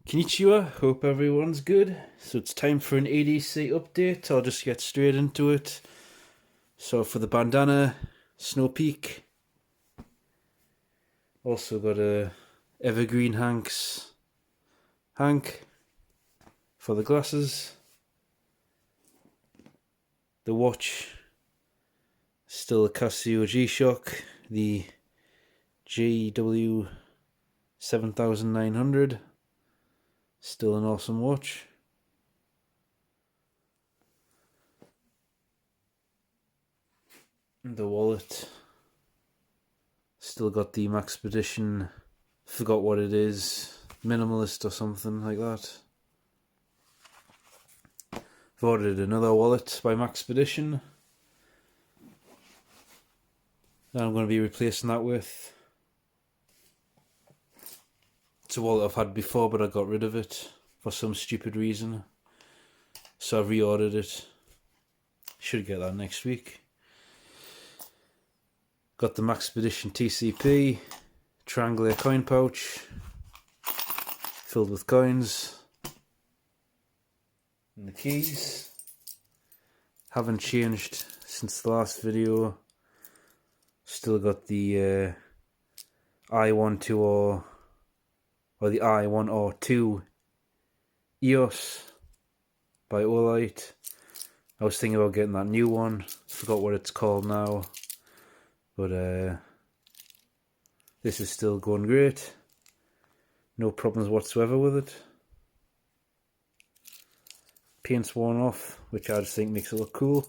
Konnichiwa, hope everyone's good. So it's time for an ADC update. I'll just get straight into it. So for the bandana, Snow Peak. Also got a Evergreen Hank for the glasses. The watch, still a Casio G-Shock, the GW 7900. Still an awesome watch. The wallet, still got the Maxpedition, forgot what it is, minimalist or something like that. I've ordered another wallet by Maxpedition that I'm going to be replacing that with. It's a wallet I've had before, but I got rid of it for some stupid reason, so I've reordered it. Should get that next week. Got the Maxpedition TCP triangular coin pouch filled with coins, and the keys haven't changed since the last video. Still got the I12 or the I102 EOS by Olight. I was thinking about getting that new one, forgot what it's called now, but this is still going great. No problems whatsoever with it. Paint's worn off, which I just think makes it look cool.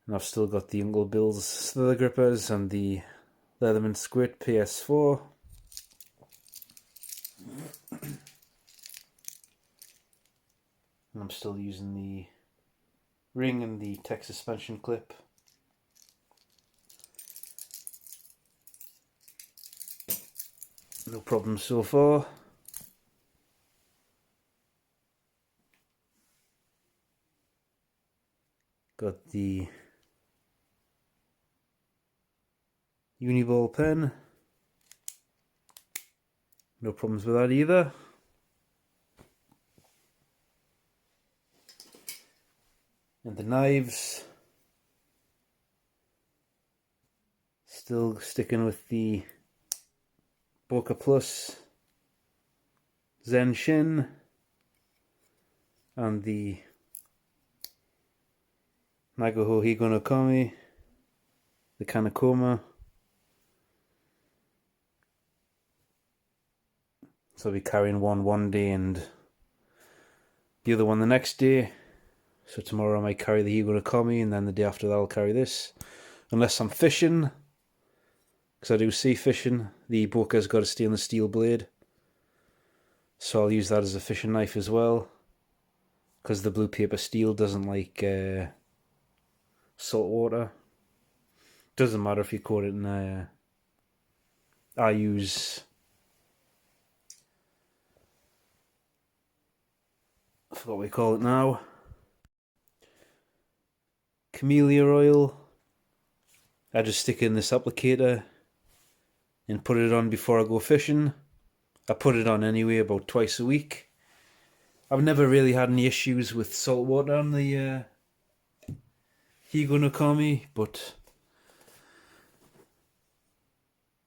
And I've still got the Uncle Bill's Slither Grippers and the Leatherman Squid PS4. And I'm still using the ring and the tech suspension clip. No problems so far. Got the Uniball pen. No problems with that either. And the knives. Still sticking with the Boca Plus Zen Shin and the Nagaho Higo no Kami, the Kanakoma. So I'll be carrying one day and the other one the next day. So tomorrow I might carry the Higo no Kami, and then the day after that I'll carry this. Unless I'm fishing, because I do sea fishing. The Boca's got a stainless steel blade, so I'll use that as a fishing knife as well, because the blue paper steel doesn't like salt water. Doesn't matter if you coat it in I use I forgot what we call it now. Camellia oil. I just stick it in this applicator and put it on before I go fishing. I put it on anyway about twice a week. I've never really had any issues with salt water on the Higo no Kami, but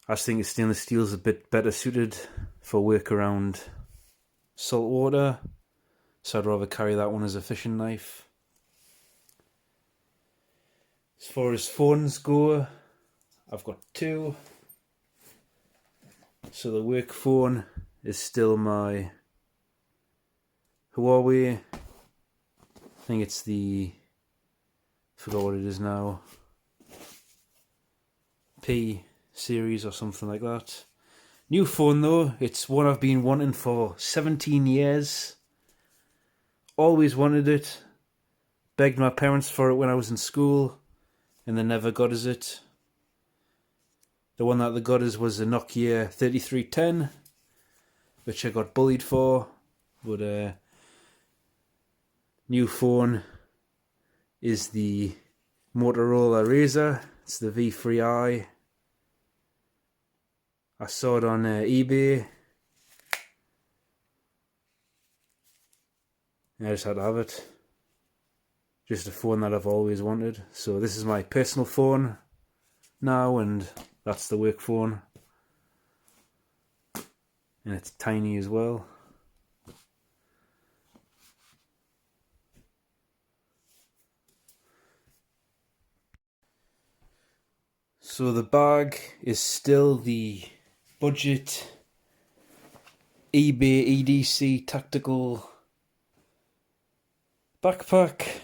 I just think stainless steel is a bit better suited for work around salt water, so I'd rather carry that one as a fishing knife. As far as phones go, I've got two. So the work phone is still my Huawei. I think it's the, forgot what it is now, P series or something like that. New phone though, it's one I've been wanting for 17 years. Always wanted it. Begged my parents for it when I was in school, and they never got us it. The one that they got us was a Nokia 3310, which I got bullied for. But new phone is the Motorola Razr. It's the V3i. I saw it on eBay I just had to have it. Just a phone that I've always wanted. So this is my personal phone now, and that's the work phone. And it's tiny as well. So the bag is still the budget eBay EDC tactical backpack.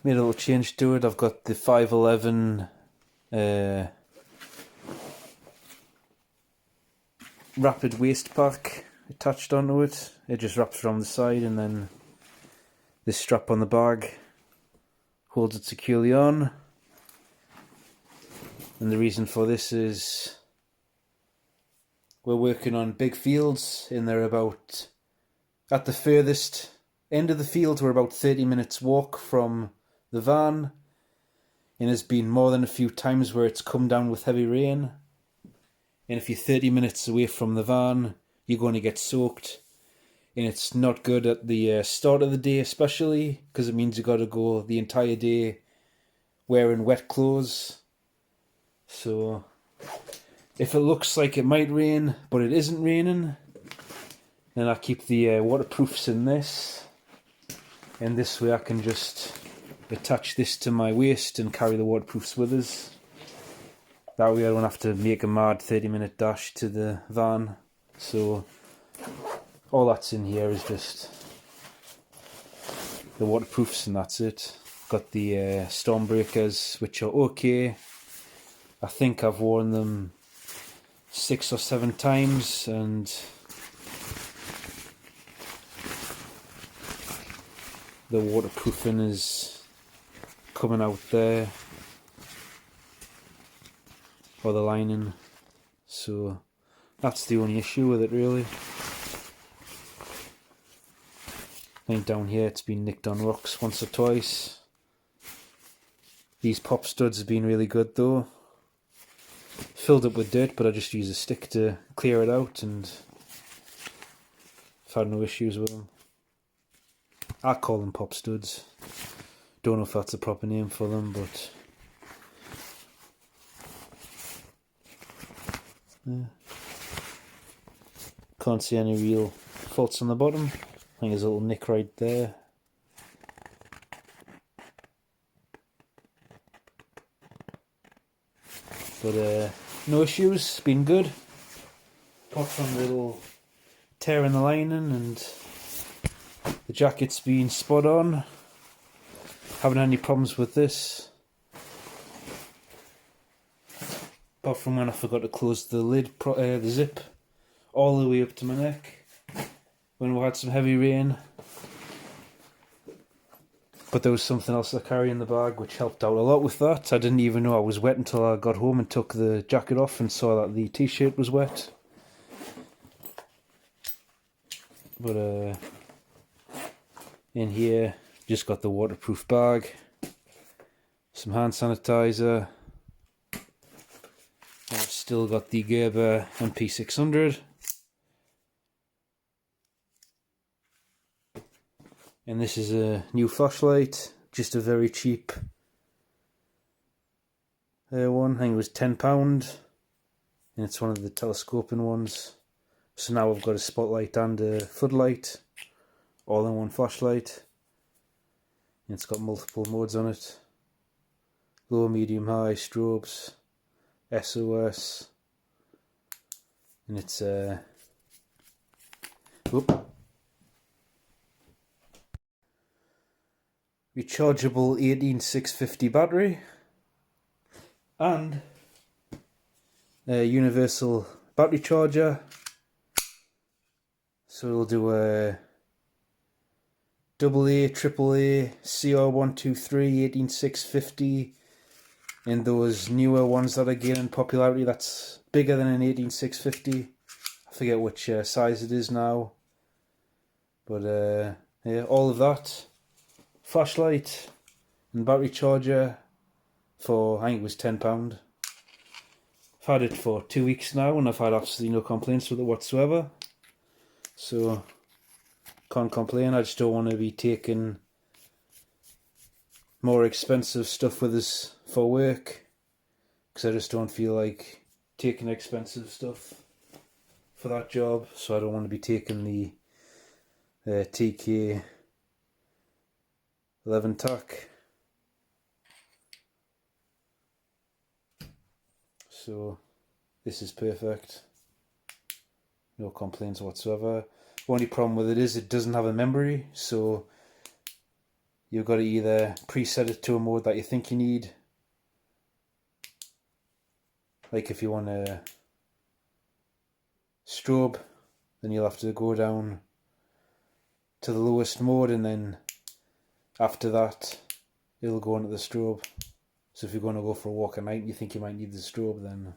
Made a little change to it. I've got the 511 rapid waist pack attached onto it. It just wraps around the side, and then this strap on the bag holds it securely on. And the reason for this is we're working on big fields, and they're about, at the furthest end of the field, we're about 30 minutes walk from the van, and there's been more than a few times where it's come down with heavy rain, and if you're 30 minutes away from the van, you're going to get soaked, and it's not good at the start of the day, especially because it means you've got to go the entire day wearing wet clothes. So if it looks like it might rain but it isn't raining, then I keep the waterproofs in this, and this way I can just attach this to my waist and carry the waterproofs with us. That way I don't have to make a mad 30-minute dash to the van. So all that's in here is just the waterproofs, and that's it. Got the storm breakers, which are okay. I think I've worn them 6 or 7 times, and the waterproofing is coming out there, or the lining, so that's the only issue with it really. I think down here it's been nicked on rocks once or twice. These pop studs have been really good though. Filled up with dirt, but I just use a stick to clear it out, and I've had no issues with them. I call them pop studs. Don't know if that's a proper name for them, but yeah. Can't see any real faults on the bottom. I think there's a little nick right there. But no issues, been good. Apart from the little tear in the lining, and the jacket's been spot on. Haven't had any problems with this. Apart from when I forgot to close the lid, the zip, all the way up to my neck when we had some heavy rain. But there was something else I carry in the bag which helped out a lot with that. I didn't even know I was wet until I got home and took the jacket off and saw that the t-shirt was wet. But in here, just got the waterproof bag, some hand sanitizer, and I've still got the Gerber Mp600. And this is a new flashlight, just a very cheap one. I think it was £10, and it's one of the telescoping ones. So now I've got a spotlight and a floodlight, all in one flashlight. And it's got multiple modes on it: low, medium, high, strobes, SOS, and it's rechargeable 18650 battery, and a universal battery charger. So it'll do a AA, AAA, CR123, 18650, and those newer ones that are gaining popularity that's bigger than an 18650. I forget which size it is now, but yeah, all of that. Flashlight and battery charger for, I think it was £10. I've had it for 2 weeks now, and I've had absolutely no complaints with it whatsoever. So can't complain. I just don't want to be taking more expensive stuff with us for work, because I just don't feel like taking expensive stuff for that job. So I don't want to be taking the TK 11 tack. So this is perfect. No complaints whatsoever. Only problem with it is it doesn't have a memory, so you've got to either preset it to a mode that you think you need. Like if you want a strobe, then you'll have to go down to the lowest mode, and then after that it'll go into the strobe. So if you're going to go for a walk at night and you think you might need the strobe, then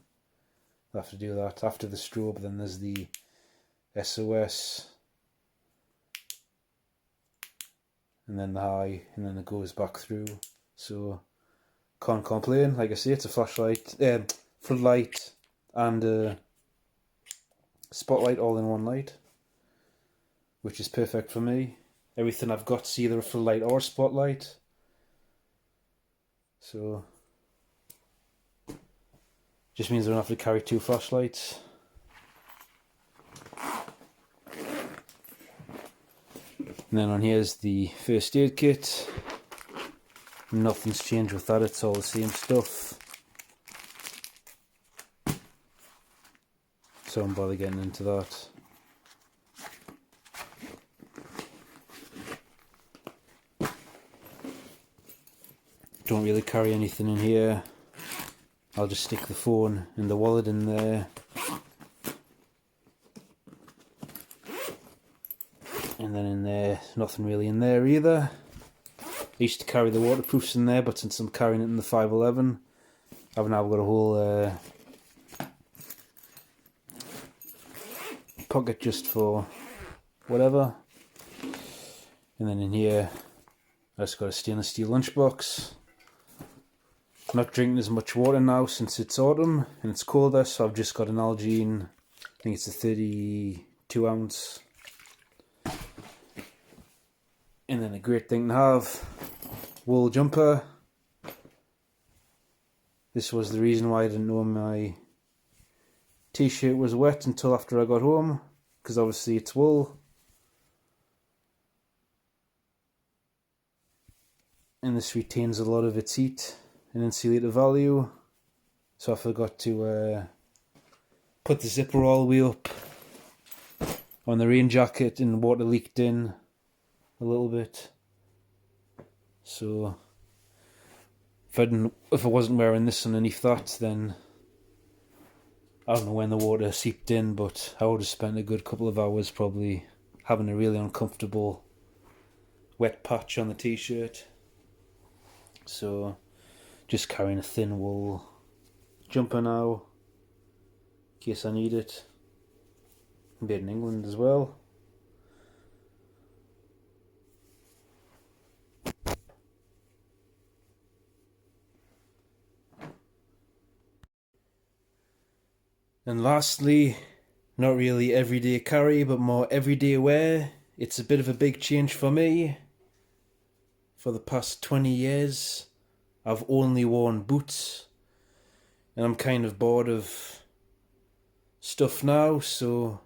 you'll have to do that. After the strobe, then there's the SOS, and then the high, and then it goes back through. So can't complain. Like I say, it's a flashlight, floodlight and a spotlight all in one light, which is perfect for me. Everything I've got is either a floodlight or a spotlight. So just means I don't have to carry two flashlights. And then on here is the first aid kit. Nothing's changed with that, it's all the same stuff. So I don't bother getting into that. Don't really carry anything in here. I'll just stick the phone and the wallet in there. And then in there, nothing really in there either. I used to carry the waterproofs in there, but since I'm carrying it in the 511, I've now got a whole pocket just for whatever. And then in here, I just got a stainless steel lunchbox. I'm not drinking as much water now since it's autumn and it's colder, so I've just got an Algene, I think it's a 32 ounce. And then a great thing to have, wool jumper. This was the reason why I didn't know my t-shirt was wet until after I got home, because obviously it's wool. And this retains a lot of its heat and insulator value, so I forgot to put the zipper all the way up on the rain jacket, and water leaked in a little bit. So if I wasn't wearing this underneath that, then I don't know when the water seeped in, but I would have spent a good couple of hours probably having a really uncomfortable wet patch on the t-shirt. So just carrying a thin wool jumper now, in case I need it. Made in England as well. And lastly, not really everyday carry, but more everyday wear. It's a bit of a big change for me. For the past 20 years, I've only worn boots, and I'm kind of bored of stuff now, so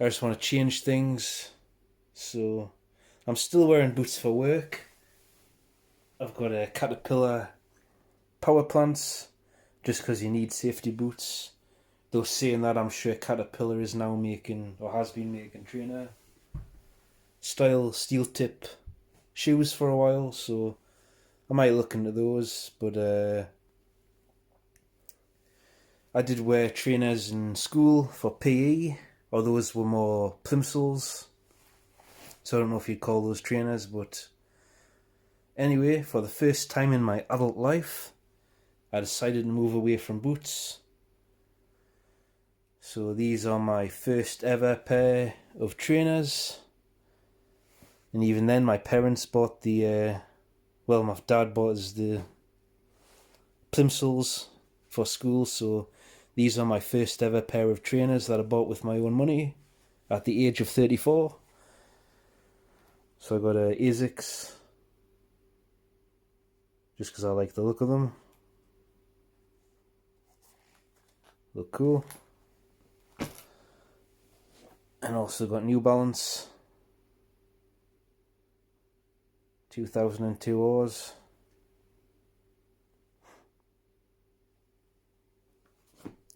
I just want to change things. So I'm still wearing boots for work. I've got a Caterpillar power plants, just because you need safety boots. Though saying that, I'm sure Caterpillar is now making, or has been making, trainer style steel tip shoes for a while, so I might look into those. But I did wear trainers in school for PE, or those were more plimsolls, so I don't know if you'd call those trainers. But anyway, for the first time in my adult life, I decided to move away from boots. So these are my first ever pair of trainers. And even then, my parents bought the, my dad bought us the plimsolls for school. So these are my first ever pair of trainers that I bought with my own money at the age of 34. So I got a ASICs, just because I like the look of them. Look cool. And also got New Balance 2002 Ors.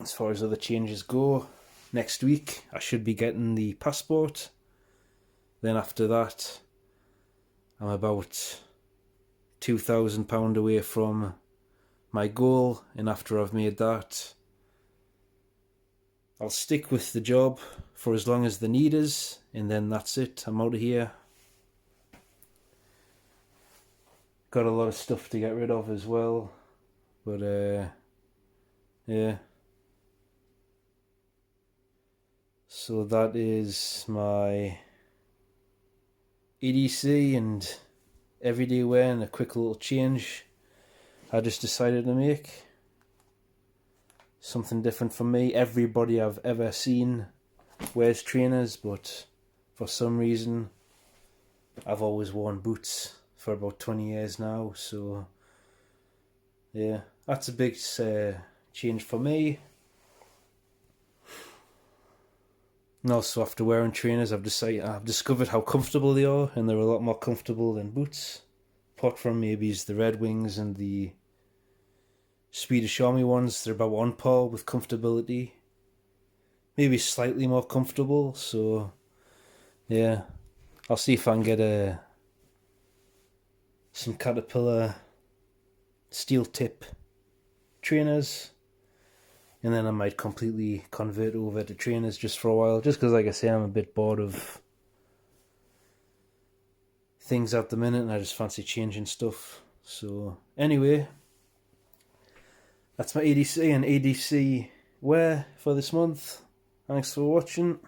As far as other changes go, next week I should be getting the passport. Then after that, I'm about £2,000 away from my goal, and after I've made that, I'll stick with the job for as long as the need is, and then that's it. I'm out of here. Got a lot of stuff to get rid of as well, but yeah. So that is my EDC and everyday wear, and a quick little change I just decided to make. Something different from me. Everybody I've ever seen wears trainers, but for some reason I've always worn boots for about 20 years now, so yeah, that's a big change for me. And also, after wearing trainers, I've discovered how comfortable they are, and they're a lot more comfortable than boots. Apart from maybe the Red Wings and the Swedish Army ones, they're about on par with comfortability. Maybe slightly more comfortable, so yeah. I'll see if I can get some Caterpillar steel tip trainers, and then I might completely convert over to trainers just for a while, just because, like I say, I'm a bit bored of things at the minute and I just fancy changing stuff. So anyway, that's my ADC and ADC wear for this month. Thanks for watching.